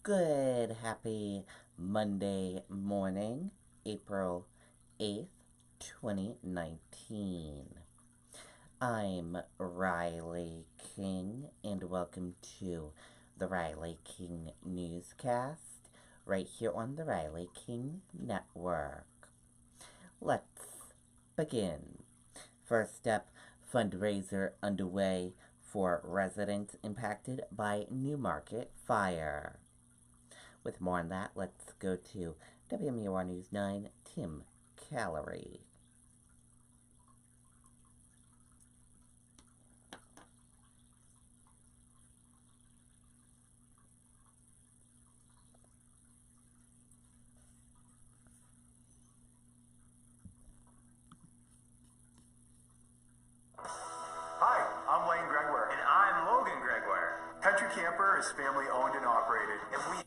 Good, happy Monday morning, April 8th, 2019. I'm Riley King, and welcome to the Riley King Newscast, right here on the Riley King Network. Let's begin. First up, fundraiser underway for residents impacted by Newmarket fire. With more on that, let's go to WMUR News 9, Tim Callery. Hi, I'm Wayne Gregoire. And I'm Logan Gregoire. Country Camper is family owned and operated.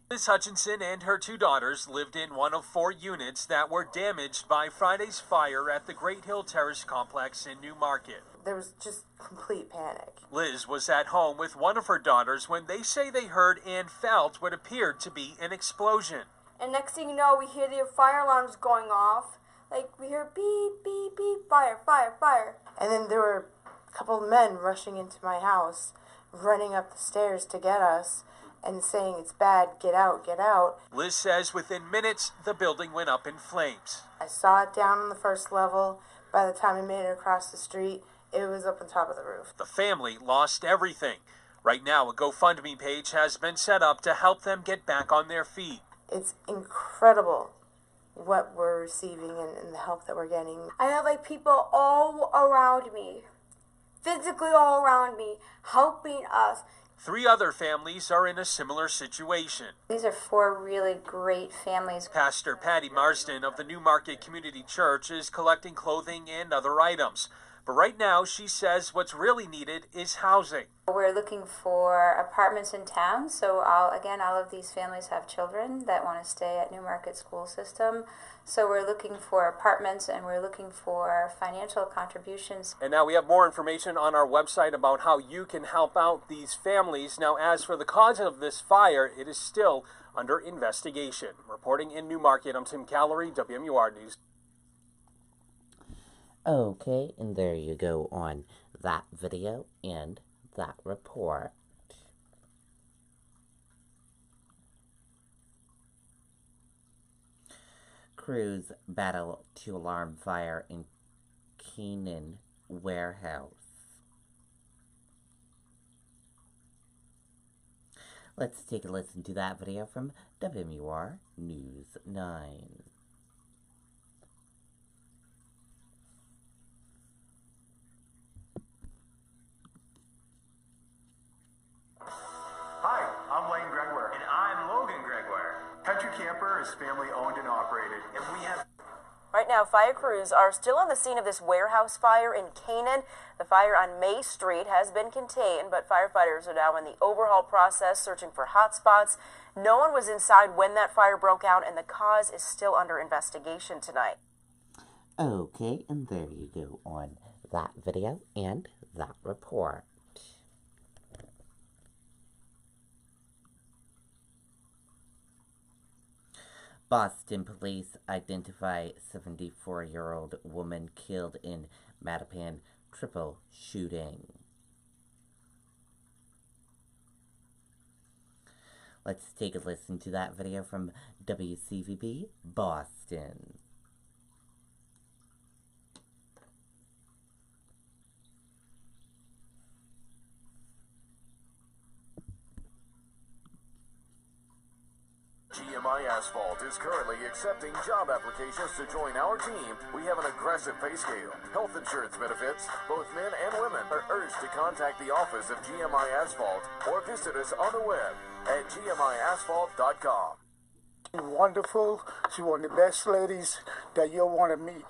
Ms. Hutchinson and her two daughters lived in one of 4 units that were damaged by Friday's fire at the Great Hill Terrace complex in Newmarket. There was just complete panic. Liz was at home with one of her daughters when they say they heard and felt what appeared to be an explosion. And next thing you know, we hear the fire alarms going off. Like, we hear beep, beep, beep, fire, fire, fire. And then there were a couple of men rushing into my house, running up the stairs to get us and saying, "It's bad, get out, get out." Liz says within minutes, the building went up in flames. I saw it down on the first level. By the time I made it across the street, it was up on top of the roof. The family lost everything. Right now, a GoFundMe page has been set up to help them get back on their feet. It's incredible what we're receiving and the help that we're getting. I have like people all around me, physically all around me, helping us. 3 other families are in a similar situation. These are 4 really great families. Pastor Patty Marsden of the Newmarket Community Church is collecting clothing and other items. But right now, she says what's really needed is housing. We're looking for apartments in town, so all of these families have children that want to stay at Newmarket School System. So we're looking for apartments and we're looking for financial contributions. And now we have more information on our website about how you can help out these families. Now, as for the cause of this fire, it is still under investigation. Reporting in Newmarket, I'm Tim Callery, WMUR News. Okay, and there you go on that video and that report. Crews battle to alarm fire in Keenan warehouse. Let's take a listen to that video from WMUR News 9. Hi, I'm Wayne Gregoire. And I'm Logan Gregoire. Country Camper is family owned and operated. And we have... Right now, fire crews are still on the scene of this warehouse fire in Canaan. The fire on May Street has been contained, but firefighters are now in the overhaul process, searching for hot spots. No one was inside when that fire broke out, and the cause is still under investigation tonight. Okay, and there you go on that video and that report. Boston police identify 74-year-old woman killed in Mattapan triple shooting. Let's take a listen to that video from WCVB Boston. GMI Asphalt is currently accepting job applications to join our team. We have an aggressive pay scale. Health insurance benefits. Both men and women are urged to contact the office of GMI Asphalt or visit us on the web at gmiasphalt.com. She's wonderful. She's one of the best ladies that you'll want to meet.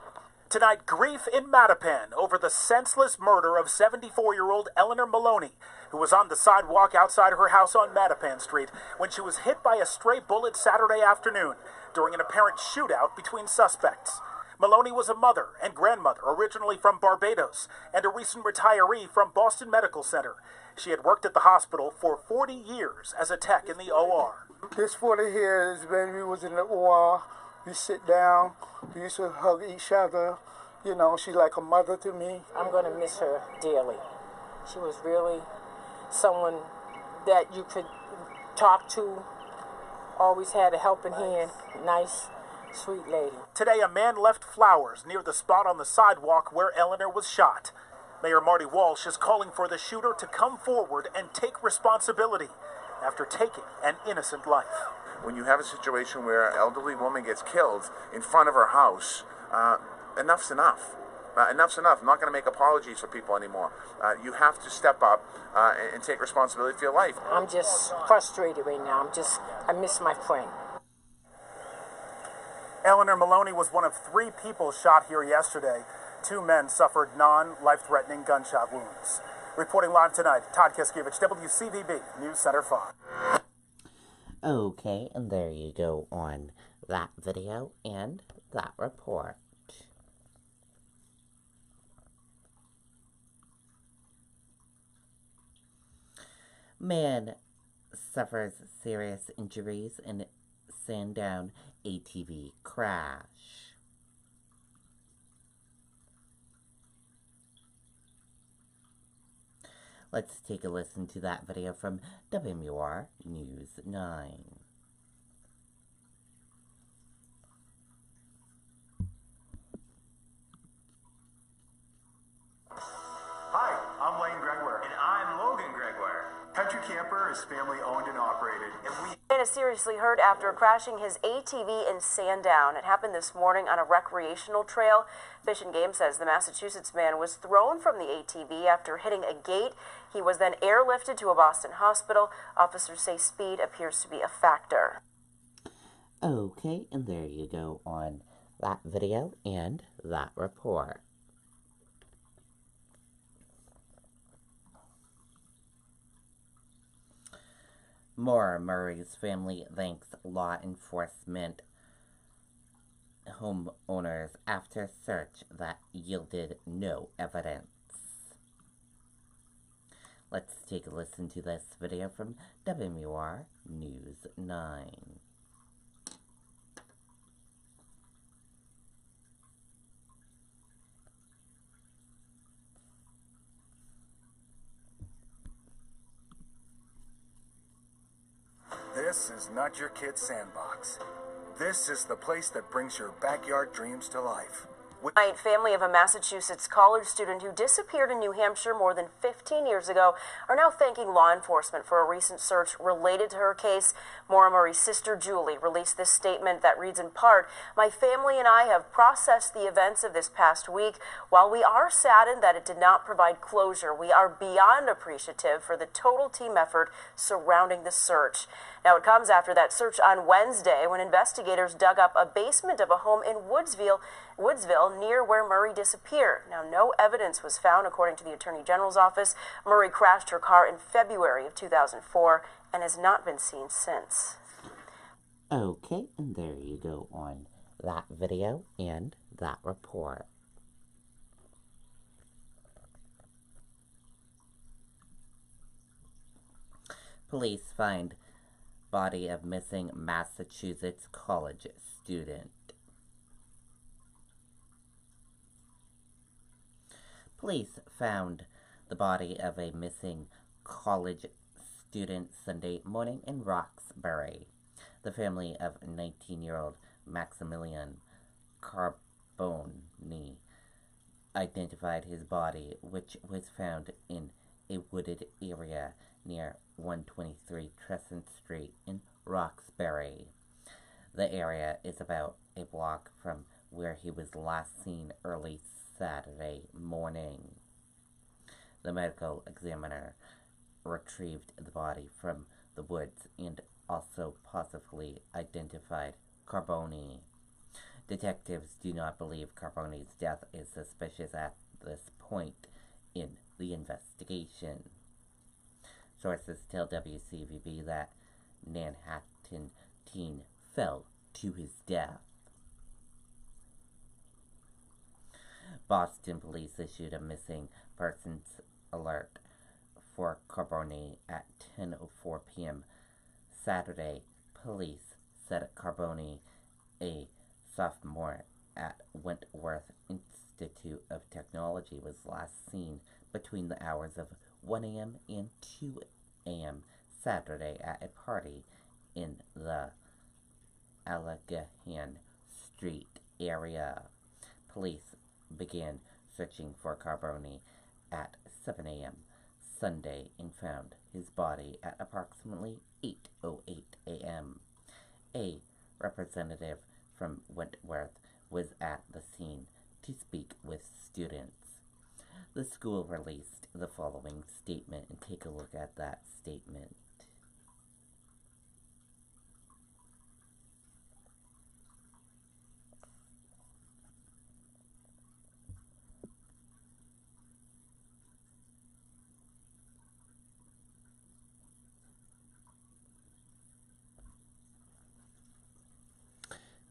Tonight, grief in Mattapan over the senseless murder of 74-year-old Eleanor Maloney, who was on the sidewalk outside her house on Mattapan Street when she was hit by a stray bullet Saturday afternoon during an apparent shootout between suspects. Maloney was a mother and grandmother, originally from Barbados, and a recent retiree from Boston Medical Center. She had worked at the hospital for 40 years as a tech in the OR. This 40 years, when we was in the OR, we sit down, we used to hug each other. You know, she's like a mother to me. I'm going to miss her dearly. She was really someone that you could talk to, always had a helping hand, nice, sweet lady. Today, a man left flowers near the spot on the sidewalk where Eleanor was shot. Mayor Marty Walsh is calling for the shooter to come forward and take responsibility after taking an innocent life. When you have a situation where an elderly woman gets killed in front of her house, enough's enough. Enough's enough. I'm not going to make apologies for people anymore. You have to step up and take responsibility for your life. I'm just frustrated right now. I miss my friend. Eleanor Maloney was one of 3 people shot here yesterday. 2 men suffered non-life-threatening gunshot wounds. Reporting live tonight, Todd Kiskiewicz, WCVB News Center 5. Okay, and there you go on that video and that report. Man suffers serious injuries in Sandown ATV crash. Let's take a listen to that video from WMUR News 9. Hi, I'm Lane Gregware. And I'm Logan Gregware. Country Camper is family owned and operated, and we... Man is seriously hurt after crashing his ATV in Sandown. It happened this morning on a recreational trail. Fish and Game says the Massachusetts man was thrown from the ATV after hitting a gate. He was then airlifted to a Boston hospital. Officers say speed appears to be a factor. Okay, and there you go on that video and that report. More Murray's family thanks law enforcement homeowners after search that yielded no evidence. Let's take a listen to this video from WMUR News 9. This is not your kid's sandbox. This is the place that brings your backyard dreams to life. Tonight, family of a Massachusetts college student who disappeared in New Hampshire more than 15 years ago are now thanking law enforcement for a recent search related to her case. Maura Murray's sister, Julie, released this statement that reads in part, "My family and I have processed the events of this past week. While we are saddened that it did not provide closure, we are beyond appreciative for the total team effort surrounding the search." Now, it comes after that search on Wednesday when investigators dug up a basement of a home in Woodsville near where Murray disappeared. Now, no evidence was found, according to the Attorney General's office. Murray crashed her car in February of 2004 and has not been seen since. Okay, and there you go on that video and that report. Police find body of missing Massachusetts college student. Police found the body of a missing college student Sunday morning in Roxbury. The family of 19-year-old Maximilian Carboni identified his body, which was found in a wooded area near 123 Crescent Street in Roxbury. The area is about a block from where he was last seen early Saturday morning. The medical examiner retrieved the body from the woods and also possibly identified Carboni. Detectives do not believe Carboni's death is suspicious at this point in the investigation. Sources tell WCVB that Manhattan teen fell to his death. Boston police issued a missing persons alert for Carboni at 10:04 p.m. Saturday. Police said Carboni, a sophomore at Wentworth Institute of Technology, was last seen between the hours of 1 a.m. and 2 a.m. Saturday at a party in the Allegheny Street area. Police began searching for Carboni at 7 a.m. Sunday and found his body at approximately 8:08 a.m. A representative from Wentworth was at the scene to speak with students. The school released the following statement, and take a look at that statement.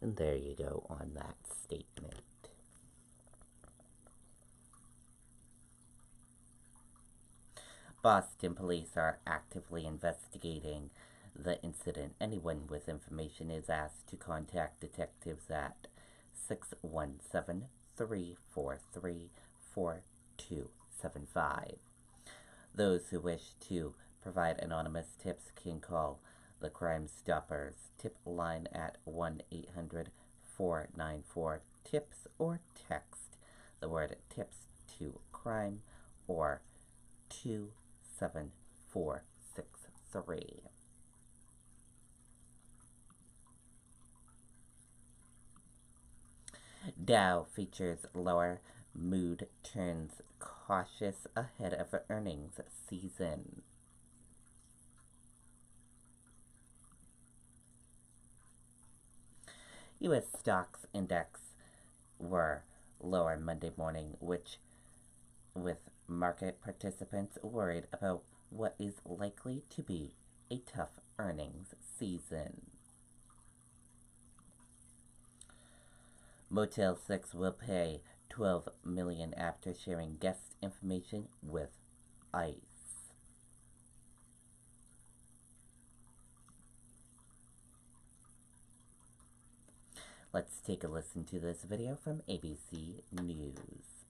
And there you go on that statement. Boston police are actively investigating the incident. Anyone with information is asked to contact detectives at 617-343-4275. Those who wish to provide anonymous tips can call the Crime Stoppers tip line at 1-800-494-TIPS or text the word TIPS to crime or 27463. Dow features lower mood turns cautious ahead of earnings season. U.S. stocks index were lower Monday morning, with market participants worried about what is likely to be a tough earnings season. Motel 6 will pay $12 million after sharing guest information with ICE. Let's take a listen to this video from ABC News.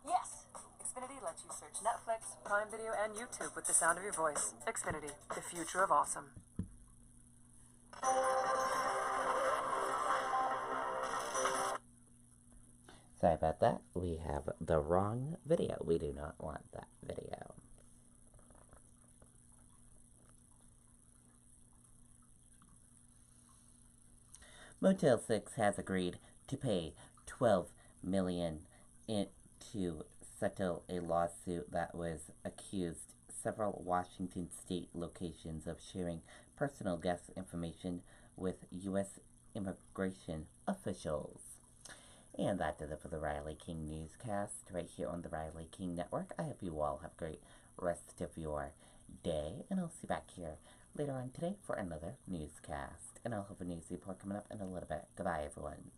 Yes! Xfinity lets you search Netflix, Prime Video, and YouTube with the sound of your voice. Xfinity, the future of awesome. Sorry about that. We have the wrong video. We do not want that video. Motel 6 has agreed to pay $12 million to settle a lawsuit that was accused several Washington state locations of sharing personal guest information with U.S. immigration officials. And that does it for the Riley King Newscast right here on the Riley King Network. I hope you all have a great rest of your day, and I'll see you back here later on today for another newscast. And I'll have a news report coming up in a little bit. Goodbye, everyone.